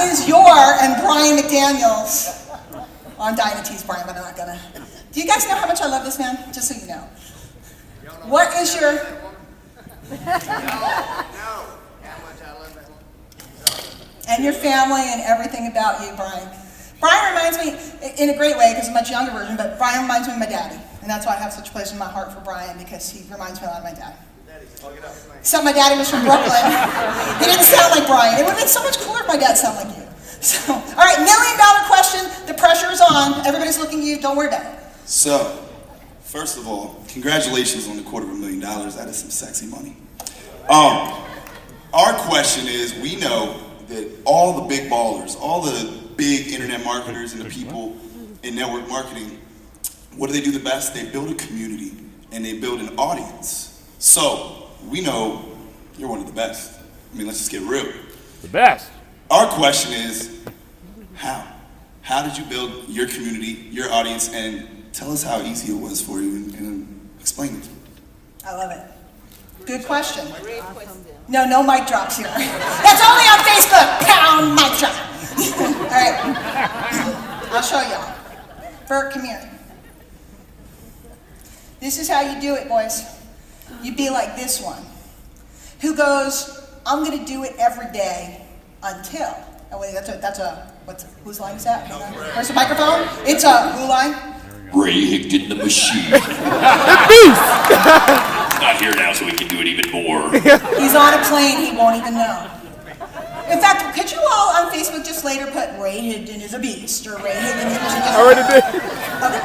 is your and Brian McDaniels. Well, I'm dying to tease Brian, but I'm not gonna. Do you guys know how much I love this man? Just so you know. What is your... And your family and everything about you, Brian. Brian reminds me, in a great way, because I'm a much younger version, but Brian reminds me of my daddy. And that's why I have such a place in my heart for Brian, because he reminds me a lot of my dad. Except my daddy was from Brooklyn. He didn't sound like Brian. It would have been so much cooler if my dad sounded like you. So, all right, $1 million question. The pressure is on. Everybody's looking at you. Don't worry about it. So, first of all, congratulations on the $250,000. That is some sexy money. Our question is, we know that all the big ballers, all the big internet marketers and the people in network marketing, what do they do the best? They build a community and they build an audience. So, we know you're one of the best. I mean, let's just get real. The best. Our question is, how? How did you build your community, your audience, and tell us how easy it was for you and explain it. I love it. Good question. No mic drops here. That's only on Facebook. Pound mic drop. All right. I'll show y'all. Bert, come here. This is how you do it, boys. You be like this one, who goes, I'm going to do it every day until. Oh wait, whose line is that? Where's the microphone? It's a who line? Ray Higdon the Machine. The beast! He's not here now, so we can do it even more. He's on a plane, he won't even know. In fact, could you all on Facebook just later put Ray Higdon is a beast, or Ray Higdon is a beast? I already did. Okay.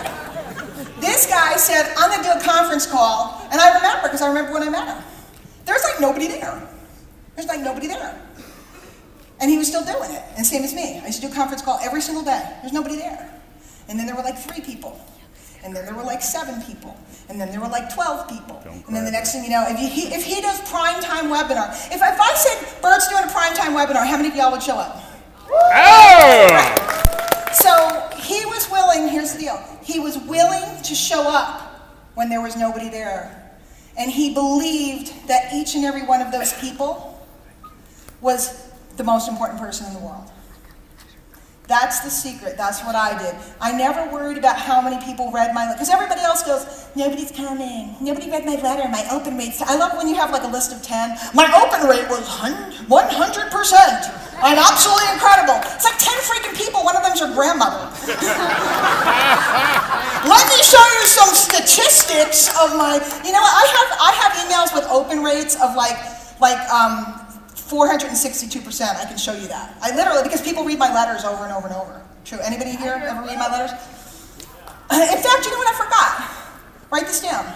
This guy said, I'm going to do a conference call, and I remember, because I remember when I met him. There's like nobody there. There's like nobody there. And he was still doing it, and same as me. I used to do a conference call every single day. There's nobody there. And then there were like 3 people. And then there were like 7 people. And then there were like 12 people. And then the next thing you know, if he does primetime webinar, if I said Bert's doing a primetime webinar, how many of y'all would show up? Oh! So he was willing, here's the deal, he was willing to show up when there was nobody there. And he believed that each and every one of those people was the most important person in the world. That's the secret. That's what I did. I never worried about how many people read my letter. Because everybody else goes, nobody's coming. Nobody read my letter. My open rate. I love when you have like a list of 10. My open rate was 100%. I'm absolutely incredible. It's like 10 freaking people. One of them's your grandmother. Let me show you some statistics of my, you know what? I have emails with open rates of like 462%, I can show you that. I literally, because people read my letters over and over and over. True, anybody here ever read my letters? In fact, you know what I forgot? Write this down.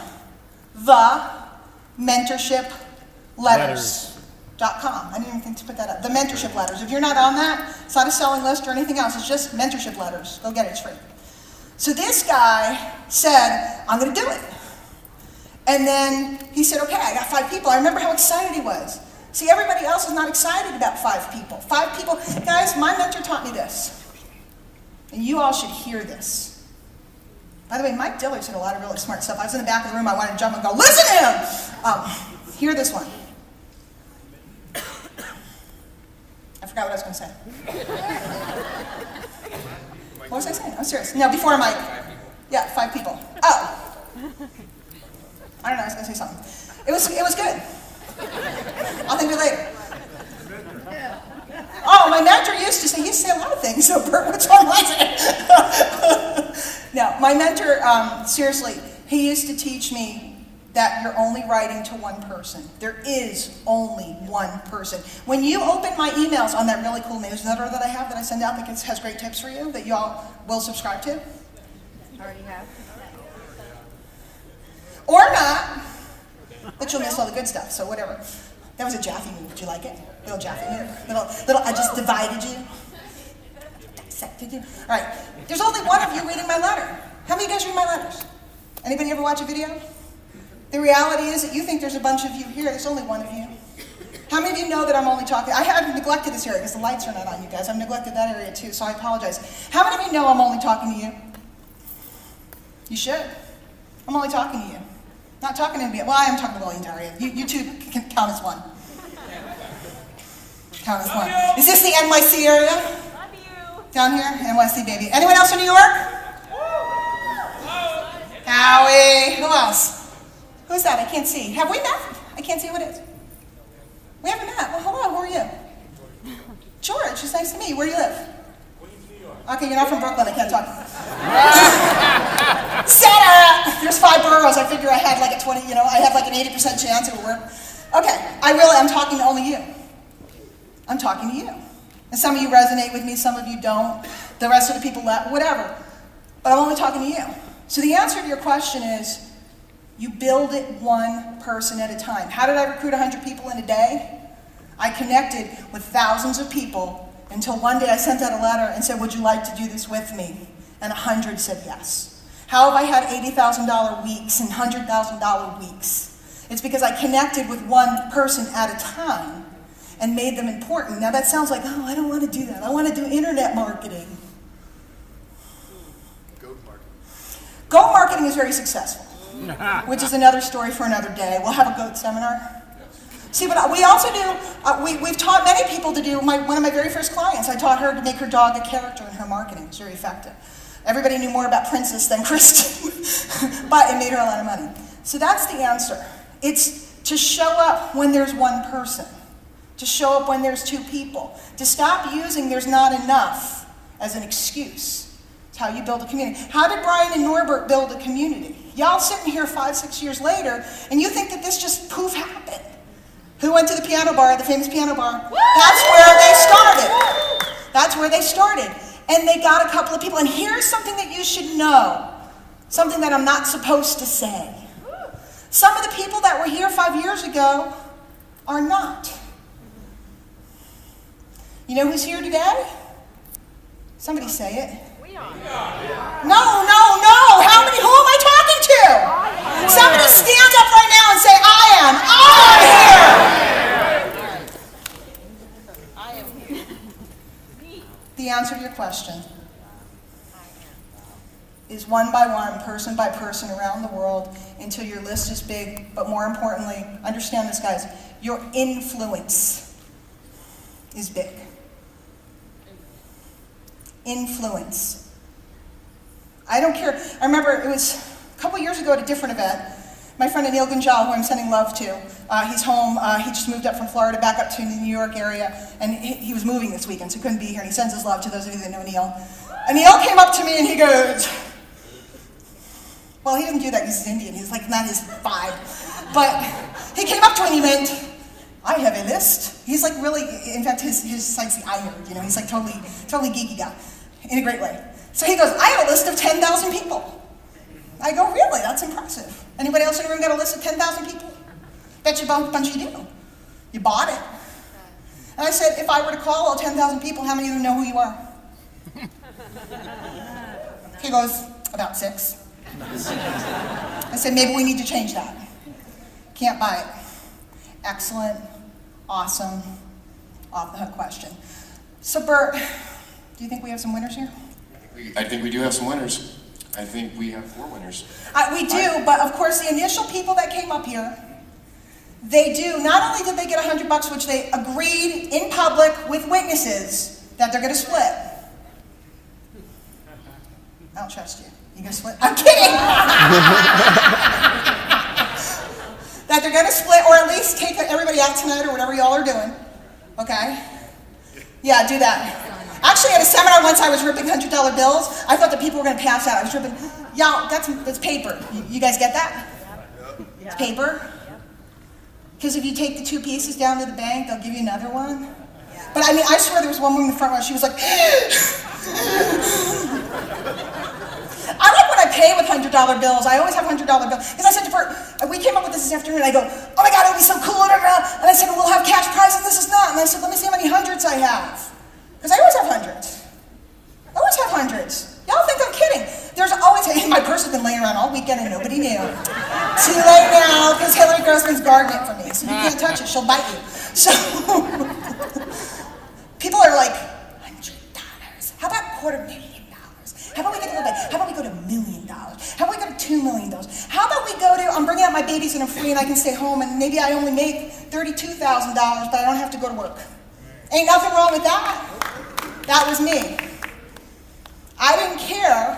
TheMentorshipLetters.com. I didn't even think to put that up. The Mentorship Letters. If you're not on that, it's not a selling list or anything else. It's just Mentorship Letters. Go get it, it's free. So this guy said, I'm going to do it. And then he said, okay, I got 5 people. I remember how excited he was. See, everybody else is not excited about 5 people. 5 people, guys, my mentor taught me this. And you all should hear this. By the way, Mike Diller said a lot of really smart stuff. I was in the back of the room, I wanted to jump and go, listen to him! Hear this one. I forgot what I was going to say. What was I saying? I'm serious. No, before Mike. Yeah, 5 people. Oh. I don't know, I was going to say something. It was good. I'll think of it later. Oh, my mentor used to say a lot of things, so Bert, which one was it? No, my mentor, seriously, he used to teach me that you're only writing to one person. There is only one person. When you open my emails on that really cool newsletter that I have that I send out that has great tips for you that you all will subscribe to. Already have. Or not. But you'll miss all the good stuff, so whatever. That was a Jaffe move. Did you like it? Little Jaffe move. Little, I just divided you. Dissected you. All right. There's only one of you reading my letter. How many of you guys read my letters? Anybody ever watch a video? The reality is that you think there's a bunch of you here. There's only one of you. How many of you know that I'm only talking? I have neglected this area because the lights are not on, you guys. I've neglected that area too, so I apologize. How many of you know I'm only talking to you? You should. I'm only talking to you. Not talking to me. Well, I am talking to the entire area. You two can count as one. Count as one. Is this the NYC area? Down here? NYC, baby. Anyone else from New York? Howie. Who else? Who's that? I can't see. Have we met? I can't see who it is. We haven't met. Well, hello. Who are you? George. It's nice to meet you. Where do you live? Queens, New York. Okay, you're not from Brooklyn. I can't talk. Center. There's 5 boroughs. I figure I had like a 20, I have like an 80% chance it would work. Okay. I'm talking to only you. I'm talking to you. And some of you resonate with me, some of you don't. The rest of the people left, whatever. But I'm only talking to you. So the answer to your question is, you build it one person at a time. How did I recruit 100 people in a day? I connected with thousands of people until one day I sent out a letter and said, would you like to do this with me? And 100 said yes. How have I had $80,000 weeks and $100,000 weeks? It's because I connected with one person at a time and made them important. Now that sounds like, oh, I don't want to do that. I want to do internet marketing. Goat marketing is very successful, which is another story for another day. We'll have a goat seminar. See, but we also do, we've taught many people to do, one of my very first clients, I taught her to make her dog a character in her marketing. It was very effective. Everybody knew more about Princess than Kristen, but it made her a lot of money. So that's the answer. It's to show up when there's one person. To show up when there's 2 people. To stop using there's not enough as an excuse. It's how you build a community. How did Brian and Norbert build a community? Y'all sitting here 5-6 years later, and you think that this just poof happened. Who went to the piano bar, the famous piano bar? That's where they started. That's where they started. And they got a couple of people. And here's something that you should know. Something that I'm not supposed to say. Some of the people that were here 5 years ago are not. You know who's here today? Somebody say it. We are. No. How many? Who am I talking to? Somebody stand up right now and say, I am here. The answer to your question is one by one, person by person around the world until your list is big, but more importantly, understand this, guys, your influence is big. Influence. I don't care. I remember it was a couple years ago at a different event. My friend Anil Gunjal, who I'm sending love to, he's home. He just moved up from Florida back up to the New York area, and he was moving this weekend, so he couldn't be here, and he sends his love to those of you that know Anil. Anil came up to me and he goes, well, he didn't do that because he's Indian. He's like not his vibe. But he came up to me and he went, I have a list. He's like really, in fact, his site's the iNerd, he's like totally geeky guy, in a great way. So he goes, I have a list of 10,000 people. I go, really? That's impressive. Anybody else in the room got a list of 10,000 people? Bet you a bunch of you do. You bought it. And I said, if I were to call all 10,000 people, how many of them know who you are? He goes, about 6. I said, maybe we need to change that. Can't buy it. Excellent, awesome, off the hook question. So Bert, do you think we have some winners here? I think we do have some winners. I think we have 4 winners. We do, but of course the initial people that came up here, they do, not only did they get $100, which they agreed in public with witnesses that they're going to split. I don't trust you. You going to split? I'm kidding! That they're going to split, or at least take everybody out tonight, or whatever y'all are doing. Okay? Yeah, do that. Actually, at a seminar once, I was ripping $100 bills. I thought the people were going to pass out. I was ripping, y'all, that's paper. You guys get that? It's paper. Because if you take the 2 pieces down to the bank, they'll give you another one. But I mean, I swear there was one woman in the front row, she was like, I like when I pay with $100 bills. I always have $100 bills. Because I said to Bert, we came up with this afternoon, and I go, oh my God, it would be so cool. And I said, well, we'll have cash prizes, this is not. And I said, let me see how many hundreds I have. Because I always have hundreds. I always have hundreds. Y'all think I'm kidding. There's always, my purse has been laying around all weekend and nobody knew. Too late now, because Hillary Grossman's guarding it for me. So you can't touch it, she'll bite you. So, people are like, $100. How about $250,000? How about we get a little bit? How about we go to $1 million? How about we go to $2 million? How about we go to, I'm bringing out my babies and I'm free and I can stay home and maybe I only make $32,000, but I don't have to go to work. Ain't nothing wrong with that. That was me. I didn't care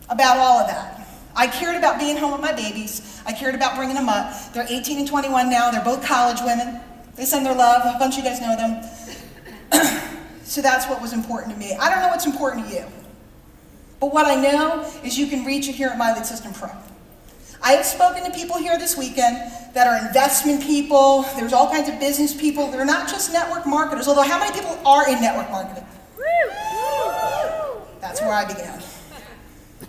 about all of that. I cared about being home with my babies. I cared about bringing them up. They're 18 and 21 now. They're both college women. They send their love. A bunch of you guys know them. So that's what was important to me. I don't know what's important to you. But what I know is you can reach it here at My Lead System Pro. I have spoken to people here this weekend that are investment people. There's all kinds of business people. They're not just network marketers, although how many people are in network marketing? That's where I began.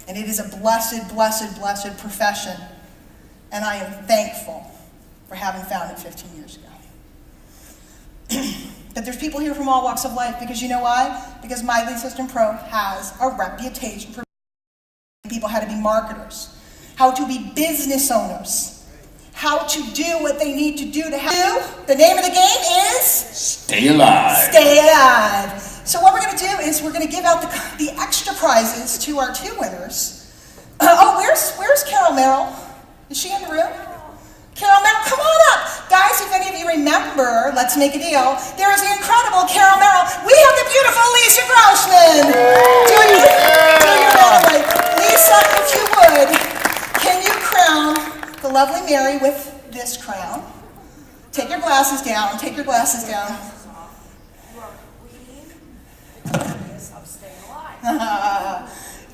And it is a blessed, blessed, blessed profession. And I am thankful for having found it 15 years ago. But there's people here from all walks of life, because you know why? Because My Lead System Pro has a reputation for people how to be marketers, how to be business owners, how to do what they need to do to have. The name of the game is? Stay alive. Stay alive. So what we're going to do is we're going to give out the extra prizes to our 2 winners. Where's Carol Merrill? Is she in the room? Carol Merrill, come on up. Guys, if any of you remember, let's make a deal, there is the incredible Carol Merrill. We have the beautiful Lisa Grossman. Do you know? Lisa, if you would, can you crown the lovely Mary with this crown? Take your glasses down. Take your glasses down.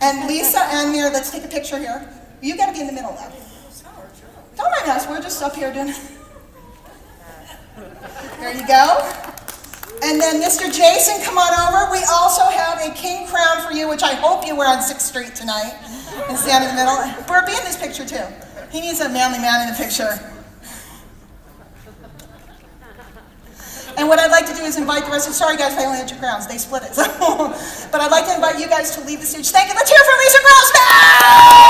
And Lisa and Mary, let's take a picture here. You got to be in the middle though. Don't mind us, we're just up here doing. There you go. And then Mr. Jason, come on over. We also have a king crown for you, which I hope you wear on 6th Street tonight. And stand in the middle. Bert, be in this picture too. He needs a manly man in the picture. And what I'd like to do is invite the rest of, sorry guys, I only had 2 crowns, they split it. But I'd like to invite you guys to leave the stage. Thank you, let's hear it for Lisa Grossman!